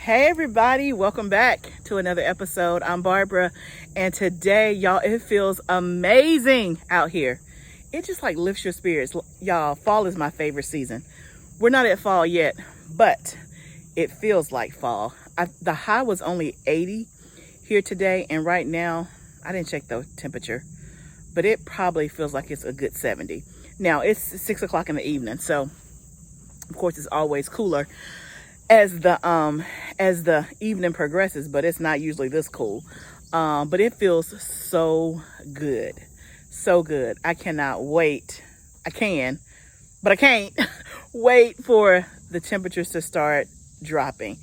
Hey everybody, welcome back to another episode. I'm Barbara, and today, y'all, it feels amazing out here. It just like lifts your spirits. Y'all, fall is my favorite season. We're not at fall yet, but it feels like fall. The high was only 80 here today, and right now, I didn't check the temperature, but it probably feels like it's a good 70. Now, it's 6 o'clock in the evening, so of course it's always cooler as the evening progresses, but it's not usually this cool. But it feels so good. So good. I cannot wait. I can, but I can't wait for the temperatures to start dropping,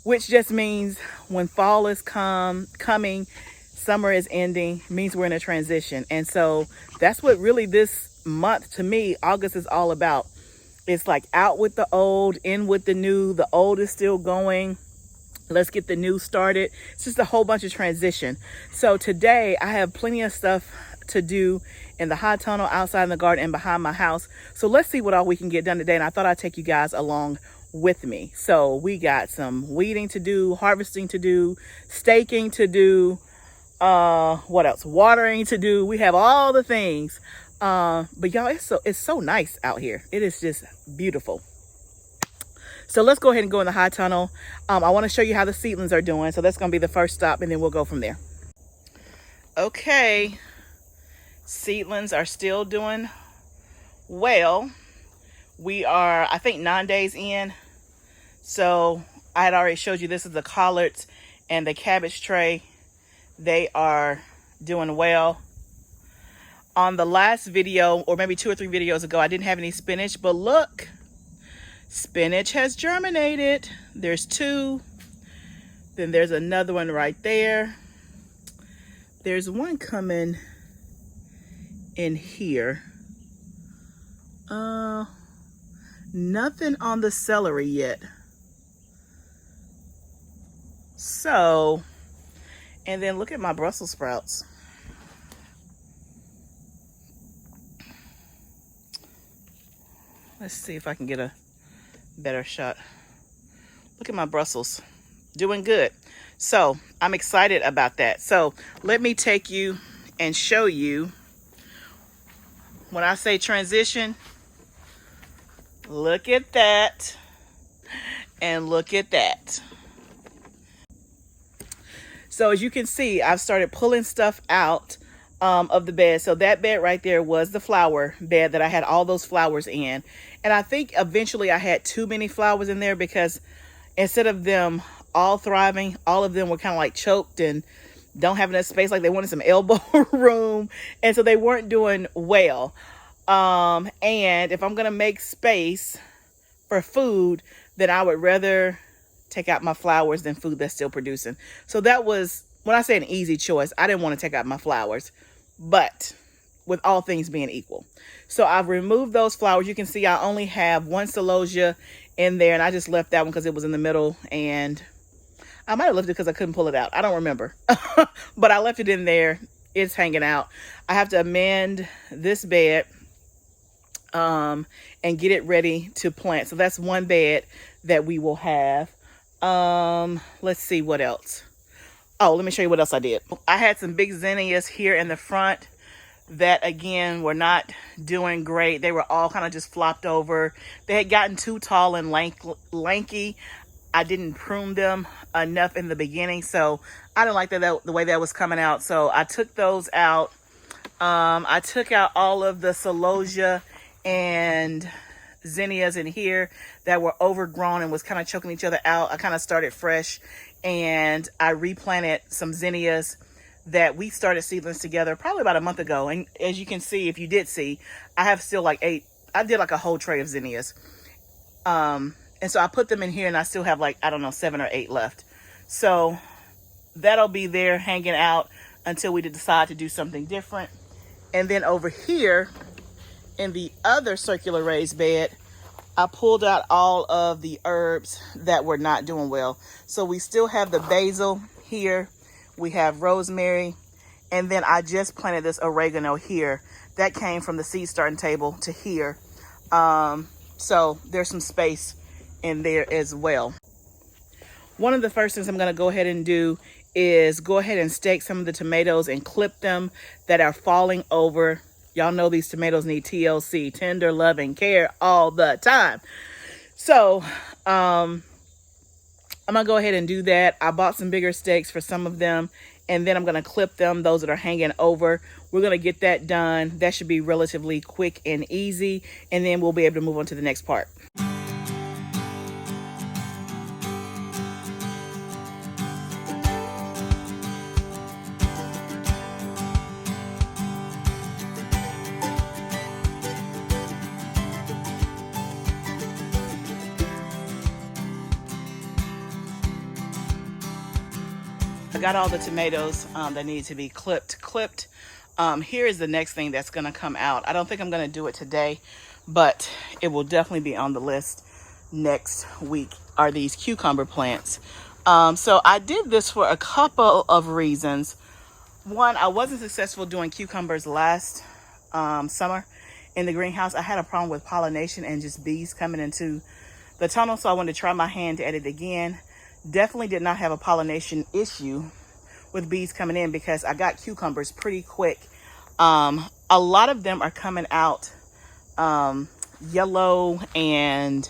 which just means when fall is coming, summer is ending, means we're in a transition. And so that's what really this month, to me, August is all about. It's like out with the old, in with the new. The old is still going. Let's get the new started. It's just a whole bunch of transition. So today I have plenty of stuff to do in the high tunnel, outside in the garden, and behind my house. So let's see what all we can get done today. And I thought I'd take you guys along with me. So we got some weeding to do, harvesting to do, staking to do, what else? Watering to do. We have all the things. But y'all, it's so nice out here. It is just beautiful. So let's go ahead and go in the high tunnel. I want to show you how the seedlings are doing. So that's going to be the first stop, and then we'll go from there. Okay. Seedlings are still doing well. We are, I think, 9 days in. So I had already showed you this is the collards and the cabbage tray. They are doing well. On the last video, or maybe 2 or 3 videos ago, I didn't have any spinach, but look, spinach has germinated. There's 2. Then there's another one right there. There's one coming in here. Nothing on the celery yet. So, and then look at my Brussels sprouts. Let's see if I can get a better shot. Look at my Brussels. Doing good. So I'm excited about that. So let me take you and show you. When I say transition, look at that. And look at that. So as you can see, I've started pulling stuff out of the bed. So that bed right there was the flower bed that I had all those flowers in. And I think eventually I had too many flowers in there because instead of them all thriving, all of them were kind of like choked and don't have enough space. Like they wanted some elbow room. And so they weren't doing well. And if I'm going to make space for food, then I would rather take out my flowers than food that's still producing. So that was, when I say an easy choice, I didn't want to take out my flowers, but with all things being equal. So I've removed those flowers. You can see I only have one celosia in there, and I just left that one because it was in the middle, and I might have left it because I couldn't pull it out. I don't remember, but I left it in there. It's hanging out. I have to amend this bed and get it ready to plant. So that's one bed that we will have. Let's see what else. Oh, let me show you what else I did. I had some big zinnias here in the front that, again, were not doing great. They were all kind of just flopped over. They had gotten too tall and lanky. I didn't prune them enough in the beginning, so I didn't like the way that was coming out. So I took those out. I took out all of the celosia and zinnias in here that were overgrown and was kind of choking each other out. I kind of started fresh, and I replanted some zinnias that we started seedlings together probably about a month ago. And as you can see, if you did see, I have still like 8. I did like a whole tray of zinnias. And so I put them in here, and I still have like, I don't know, 7 or 8 left. So that'll be there hanging out until we decide to do something different. And then over here in the other circular raised bed, I pulled out all of the herbs that were not doing well. So we still have the basil here. We have rosemary. And then I just planted this oregano here. That came from the seed starting table to here. So there's some space in there as well. one of the first things I'm going to go ahead and do is go ahead and stake some of the tomatoes and clip them that are falling over. Y'all know these tomatoes need TLC, tender love and care, all the time. So I'm gonna go ahead and do that. I bought some bigger stakes for some of them, and then I'm gonna clip them, those that are hanging over. We're gonna get that done. That should be relatively quick and easy, and then we'll be able to move on to the next part. I got all the tomatoes that need to be clipped. Here is the next thing that's going to come out. I don't think I'm going to do it today, but it will definitely be on the list next week, are these cucumber plants. So I did this for a couple of reasons. One, I wasn't successful doing cucumbers last summer in the greenhouse. I had a problem with pollination and just bees coming into the tunnel, so I wanted to try my hand at it again. Definitely did not have a pollination issue with bees coming in because I got cucumbers pretty quick. A lot of them are coming out yellow and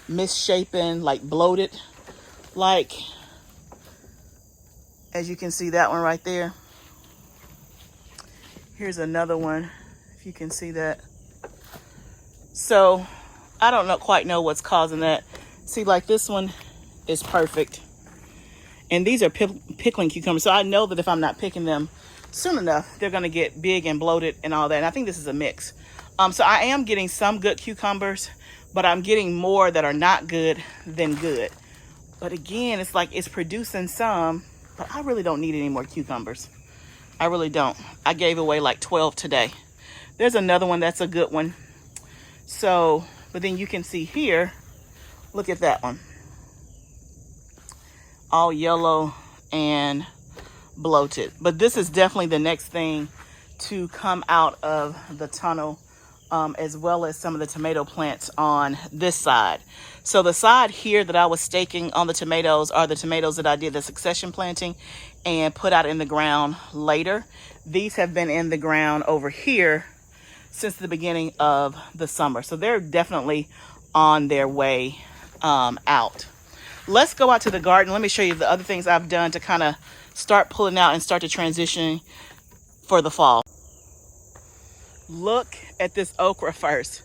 misshapen, like bloated, like, as you can see that one right there. Here's another one, if you can see that. So I don't quite know what's causing that. See, like this one is perfect. And these are pickling cucumbers. So I know that if I'm not picking them soon enough, they're going to get big and bloated and all that. And I think this is a mix. So I am getting some good cucumbers, but I'm getting more that are not good than good. But again, it's like it's producing some, but I really don't need any more cucumbers. I really don't. I gave away like 12 today. There's another one that's a good one. So, but then you can see here, look at that one. All yellow and bloated. But this is definitely the next thing to come out of the tunnel, as well as some of the tomato plants on this side. So the side here that I was staking on the tomatoes are the tomatoes that I did the succession planting and put out in the ground later. These have been in the ground over here since the beginning of the summer. So they're definitely on their way out. Let's go out to the garden. Let me show you the other things I've done to kind of start pulling out and start to transition for the fall. Look at this okra first.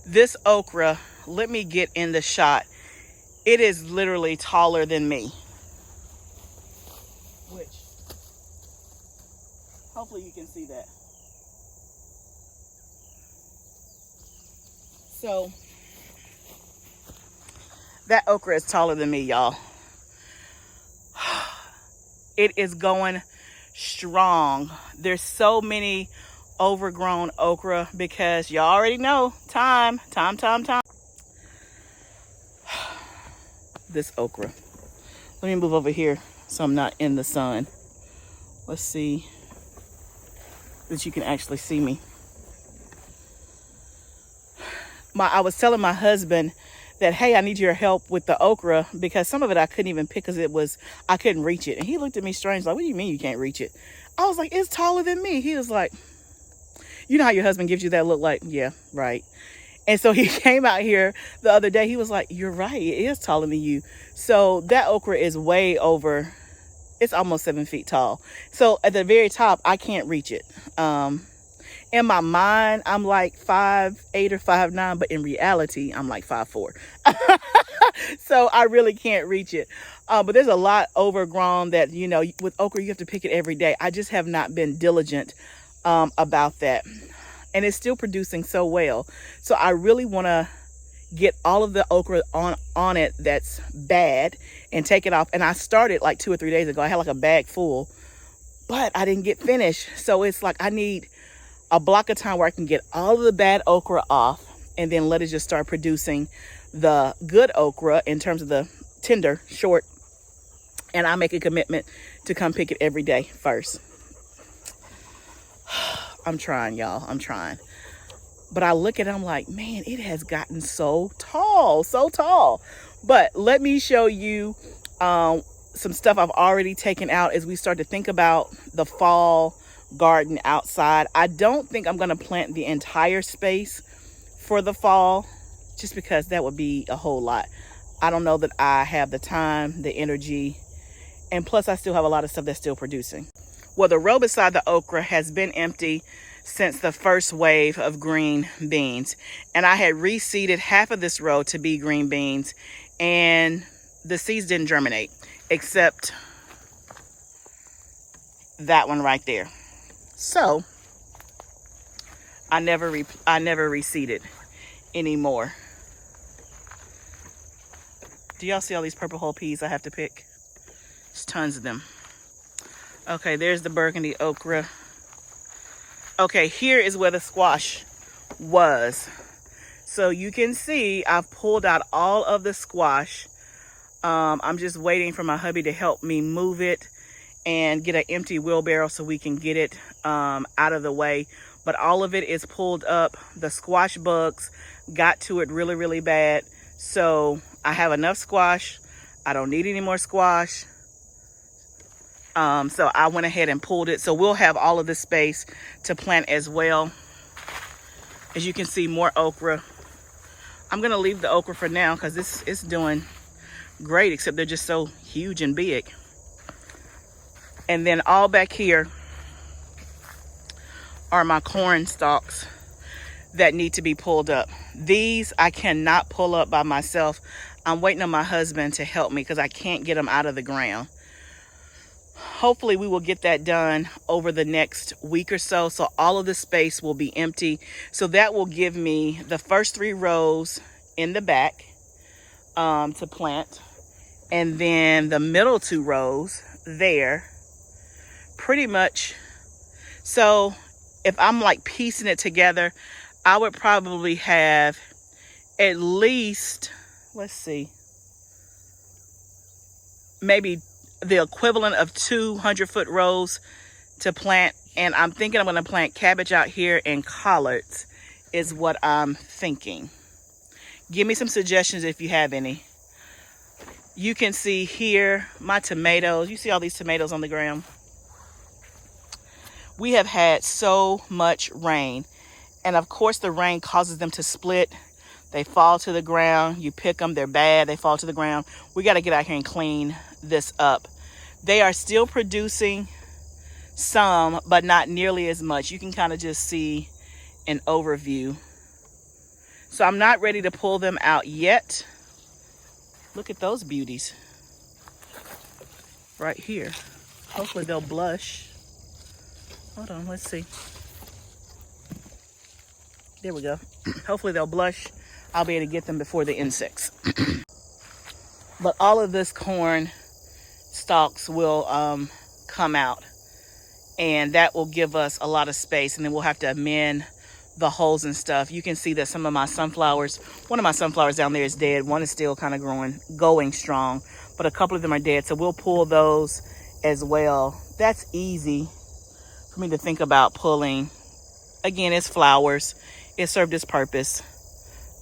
This okra, let me get in the shot. It is literally taller than me. Which, hopefully you can see that. So, that okra is taller than me, y'all. It is going strong. There's so many overgrown okra because y'all already know time. This okra. Let me move over here so I'm not in the sun. Let's see that you can actually see me. I was telling my husband that, hey, I need your help with the okra because some of it I couldn't even pick because I couldn't reach it. And he looked at me strange, like, what do you mean you can't reach it? I was like, it's taller than me. He was like, you know how your husband gives you that look, like, yeah, right. And so he came out here the other day. He was like, you're right. It is taller than you. So that okra is way over. It's almost 7 feet tall. So at the very top, I can't reach it. In my mind, I'm like 5'8" or 5'9", but in reality, I'm like 5'4". So I really can't reach it. But there's a lot overgrown that, you know, with okra, you have to pick it every day. I just have not been diligent about that. And it's still producing so well. So I really want to get all of the okra on it that's bad and take it off. And I started like 2 or 3 days ago. I had like a bag full, but I didn't get finished. So it's like I need a block of time where I can get all of the bad okra off and then let it just start producing the good okra in terms of the tender, short. And I make a commitment to come pick it every day first. I'm trying, y'all. I'm trying. But I look at it, I'm like, man, it has gotten so tall, so tall. But let me show you Some stuff I've already taken out as we start to think about the fall garden outside. I don't think I'm going to plant the entire space for the fall, just because that would be a whole lot. I don't know that I have the time, the energy, and plus I still have a lot of stuff that's still producing. Well, the row beside the okra has been empty since the first wave of green beans, and I had reseeded half of this row to be green beans, and the seeds didn't germinate except that one right there. So I never reseeded anymore. Do y'all see all these purple whole peas I have to pick? There's tons of them. Okay, there's the burgundy okra. Okay, here is where the squash was. So you can see I've pulled out all of the squash. I'm just waiting for my hubby to help me move it and get an empty wheelbarrow so we can get it out of the way. But all of it is pulled up. The squash bugs got to it really, really bad. So I have enough squash. I don't need any more squash. So I went ahead and pulled it. So we'll have all of this space to plant as well. As you can see, more okra. I'm going to leave the okra for now because this is doing great, except they're just so huge and big. And then all back here are my corn stalks that need to be pulled up. These I cannot pull up by myself. I'm waiting on my husband to help me because I can't get them out of the ground. Hopefully we will get that done over the next week or so. So all of the space will be empty. So that will give me the first 3 rows in the back to plant. And then the middle 2 rows there. Pretty much. So if I'm like piecing it together, I would probably have at least, let's see, maybe the equivalent of 200-foot rows to plant. And I'm thinking I'm going to plant cabbage out here and collards is what I'm thinking. Give me some suggestions if you have any. You can see here my tomatoes. You see all these tomatoes on the ground? We have had so much rain. And of course the rain causes them to split. They fall to the ground. You pick them, they're bad. They fall to the ground. We got to get out here and clean this up. They are still producing some, but not nearly as much. You can kind of just see an overview. So I'm not ready to pull them out yet. Look at those beauties right here. Hopefully they'll blush. Hold on, let's see. There we go. Hopefully they'll blush. I'll be able to get them before the insects. But all of this corn stalks will come out, and that will give us a lot of space, and then we'll have to amend the holes and stuff. You can see that some of my sunflowers, one of my sunflowers down there is dead. One is still kind of going strong, but a couple of them are dead. So we'll pull those as well. That's easy for me to think about pulling. Again, it's flowers. It served its purpose.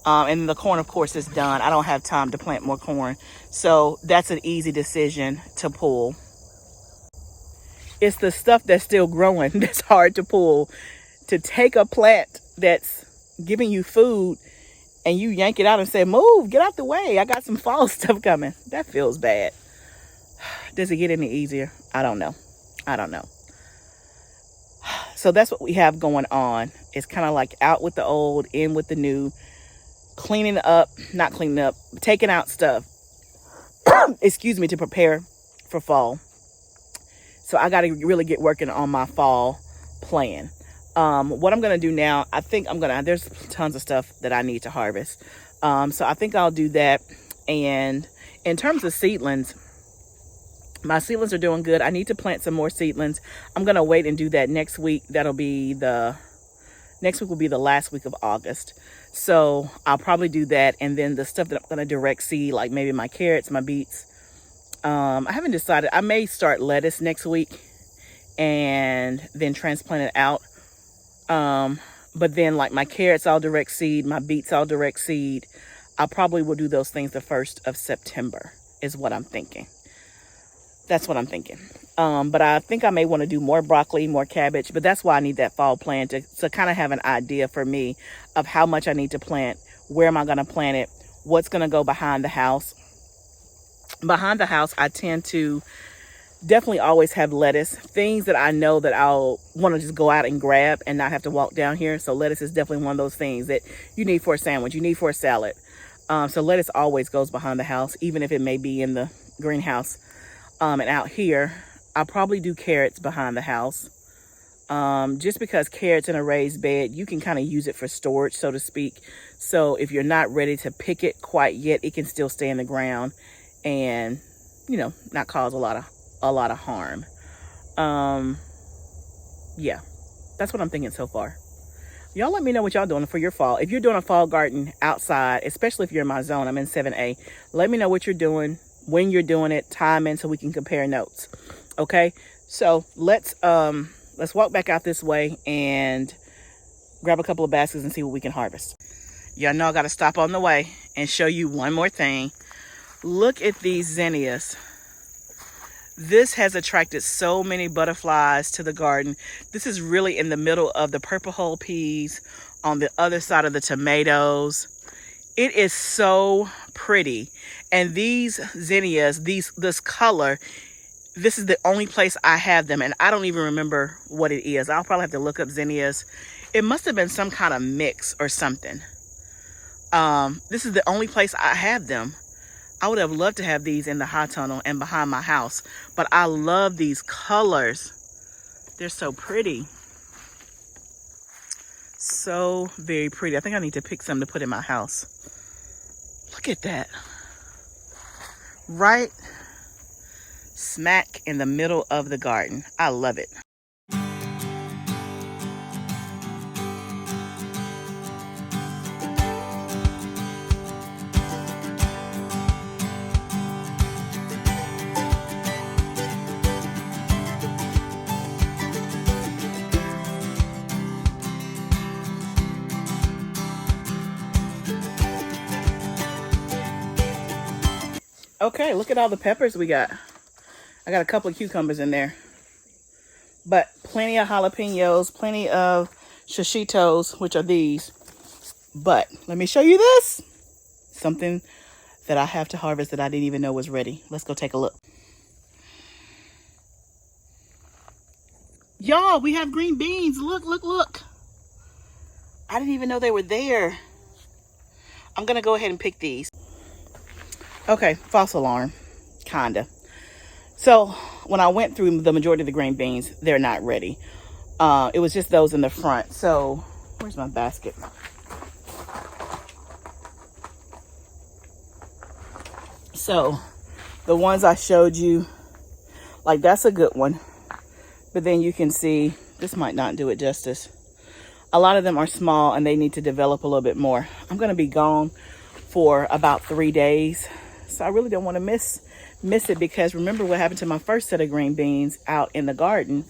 And the corn, of course, is done. I don't have time to plant more corn. So that's an easy decision to pull. It's the stuff that's still growing that's hard to pull. To take a plant that's giving you food and you yank it out and say, move, get out the way. I got some fall stuff coming. That feels bad. Does it get any easier? I don't know. I don't know. So that's what we have going on. It's kind of like out with the old, in with the new. Cleaning up, not cleaning up, taking out stuff, excuse me, to prepare for fall. So I got to really get working on my fall plan. What I'm going to do now, I think there's tons of stuff that I need to harvest. So I think I'll do that. And in terms of seedlings, my seedlings are doing good. I need to plant some more seedlings. I'm going to wait and do that next week. Next week will be the last week of August. So I'll probably do that. And then the stuff that I'm going to direct seed, like maybe my carrots, my beets. I haven't decided. I may start lettuce next week and then transplant it out. But then like my carrots, I'll direct seed. My beets, I'll direct seed. I probably will do those things the 1st of September is what I'm thinking. That's what I'm thinking. But I think I may want to do more broccoli, more cabbage, but that's why I need that fall plan to kind of have an idea for me of how much I need to plant, where am I going to plant it, what's going to go behind the house. Behind the house, I tend to definitely always have lettuce, things that I know that I'll want to just go out and grab and not have to walk down here. So lettuce is definitely one of those things that you need for a sandwich, you need for a salad. So lettuce always goes behind the house, even if it may be in the greenhouse. And out here, I'll probably do carrots behind the house. Just because carrots in a raised bed, you can kind of use it for storage, so to speak. So if you're not ready to pick it quite yet, it can still stay in the ground and, you know, not cause a lot of harm. Yeah, that's what I'm thinking so far. Y'all let me know what y'all doing for your fall. If you're doing a fall garden outside, especially if you're in my zone, I'm in 7A, let me know what you're doing, when you're doing it, timing, so we can compare notes. Okay, so let's walk back out this way and grab a couple of baskets and see what we can harvest. Y'all know I gotta stop on the way and show you one more thing. Look at these zinnias. This has attracted so many butterflies to the garden. This is really in the middle of the purple hull peas, on the other side of the tomatoes. It is so pretty. And these zinnias, this color, this is the only place I have them, and I don't even remember what it is. I'll probably have to look up zinnias. It must have been some kind of mix or something. This is the only place I have them. I would have loved to have these in the high tunnel and behind my house, but I love these colors. They're so pretty. So very pretty. I think I need to pick some to put in my house. Look at that. Right smack in the middle of the garden. I love it. Okay, look at all the peppers we got. I got a couple of cucumbers in there, but plenty of jalapenos, plenty of shishitos, which are these. But let me show you this. Something that I have to harvest that I didn't even know was ready. Let's go take a look. Y'all, we have green beans. Look, look, look. I didn't even know they were there. I'm gonna go ahead and pick these. Okay, false alarm, kinda. So when I went through the majority of the green beans, they're not ready. It was just those in the front. So where's my basket? So the ones I showed you, like that's a good one. But then you can see, this might not do it justice. A lot of them are small and they need to develop a little bit more. I'm gonna be gone for about 3 days. So I really don't want to miss it, because remember what happened to my first set of green beans out in the garden.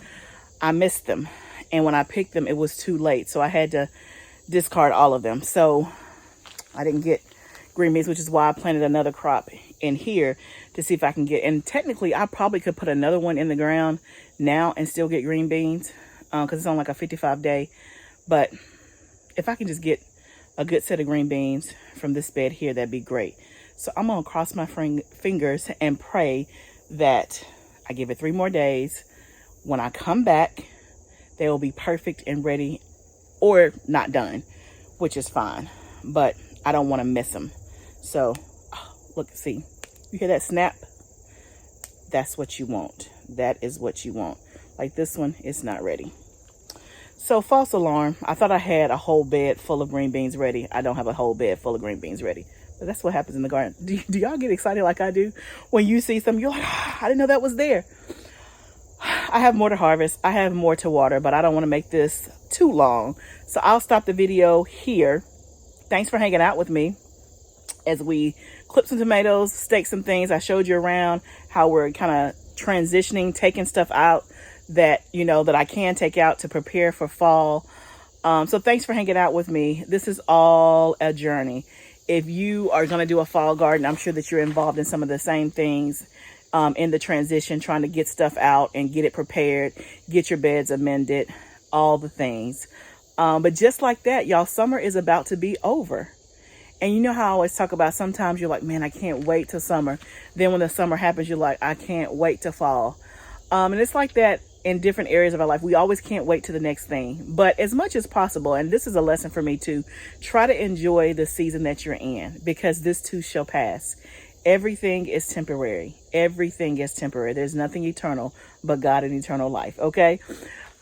I missed them, and when I picked them it was too late, so I had to discard all of them. So I didn't get green beans, which is why I planted another crop in here to see if I can get, and technically I probably could put another one in the ground now and still get green beans, because it's on like a 55-day. But if I can just get a good set of green beans from this bed here, that'd be great. So I'm gonna cross my fingers and pray that I give it 3 more days. When I come back, they will be perfect and ready, or not done, which is fine, but I don't want to miss them. So look, see, you hear that snap? That's what you want. That is what you want. Like this one is not ready. So false alarm. I thought I had a whole bed full of green beans ready. I don't have a whole bed full of green beans ready. But that's what happens in the garden. Do y'all get excited like I do? When you see something, you're like, oh, I didn't know that was there. I have more to harvest. I have more to water, but I don't want to make this too long. So I'll stop the video here. Thanks for hanging out with me as we clip some tomatoes, stake some things. I showed you around how we're kind of transitioning, taking stuff out that, you know, that I can take out to prepare for fall. So thanks for hanging out with me. This is all a journey. If you are going to do a fall garden, I'm sure that you're involved in some of the same things in the transition, trying to get stuff out and get it prepared, get your beds amended, all the things. But just like that, y'all, summer is about to be over. And you know how I always talk about, sometimes you're like, man, I can't wait till summer. Then when the summer happens, you're like, I can't wait to fall. And it's like that in different areas of our life. We always can't wait to the next thing. But as much as possible, and this is a lesson for me too, try to enjoy the season that you're in, because this too shall pass. Everything is temporary. Everything is temporary. There's nothing eternal but God and eternal life. Okay.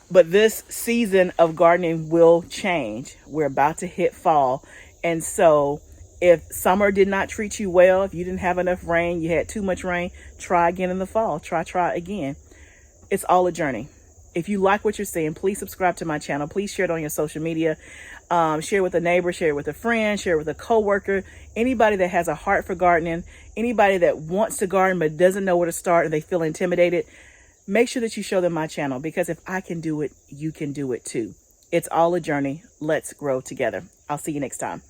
But this season of gardening will change. We're about to hit fall. And so if summer did not treat you well, if you didn't have enough rain, you had too much rain, try again in the fall. Try again. It's all a journey. If you like what you're seeing, please subscribe to my channel. Please share it on your social media. Share with a neighbor, share it with a friend, share it with a coworker, anybody that has a heart for gardening, anybody that wants to garden but doesn't know where to start and they feel intimidated. Make sure that you show them my channel, because if I can do it, you can do it too. It's all a journey. Let's grow together. I'll see you next time.